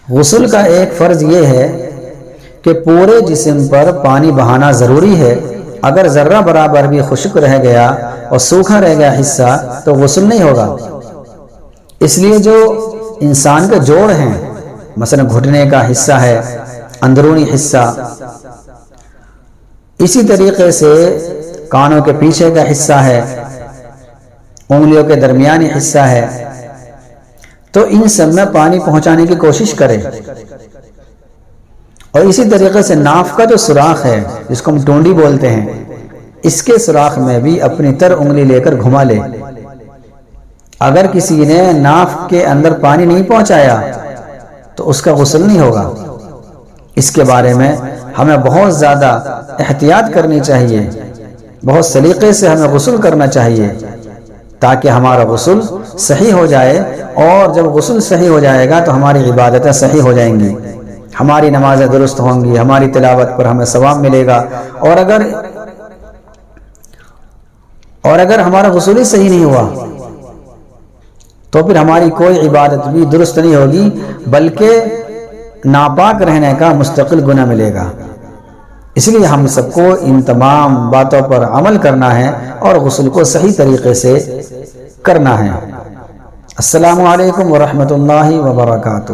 غسل کا ایک فرض یہ ہے کہ پورے جسم پر پانی بہانا ضروری ہے۔ اگر ذرہ برابر بھی خشک رہ گیا اور سوکھا رہ گیا حصہ تو غسل نہیں ہوگا۔ اس لیے جو انسان کے جوڑ ہیں، مثلا گھٹنے کا حصہ ہے، اندرونی حصہ، اسی طریقے سے کانوں کے پیچھے کا حصہ ہے، انگلیوں کے درمیانی حصہ ہے، تو ان سب میں پانی پہنچانے کی کوشش کرے۔ اور اسی طریقے سے ناف کا جو سوراخ ہے جس کو ہم ٹونڈی بولتے ہیں، اس کے سوراخ میں بھی اپنی تر انگلی لے کر گھما لے۔ اگر کسی نے ناف کے اندر پانی نہیں پہنچایا تو اس کا غسل نہیں ہوگا۔ اس کے بارے میں ہمیں بہت زیادہ احتیاط کرنی چاہیے، بہت سلیقے سے ہمیں غسل کرنا چاہیے تاکہ ہمارا غسل صحیح ہو جائے، اور جب غسل صحیح ہو جائے گا تو ہماری عبادتیں صحیح ہو جائیں گی، ہماری نمازیں درست ہوں گی، ہماری تلاوت پر ہمیں ثواب ملے گا۔ اور اگر ہمارا غسل ہی صحیح نہیں ہوا تو پھر ہماری کوئی عبادت بھی درست نہیں ہوگی، بلکہ ناپاک رہنے کا مستقل گناہ ملے گا۔ اس لیے ہم سب کو ان تمام باتوں پر عمل کرنا ہے اور غسل کو صحیح طریقے سے کرنا ہے۔ السلام علیکم ورحمۃ اللہ وبرکاتہ۔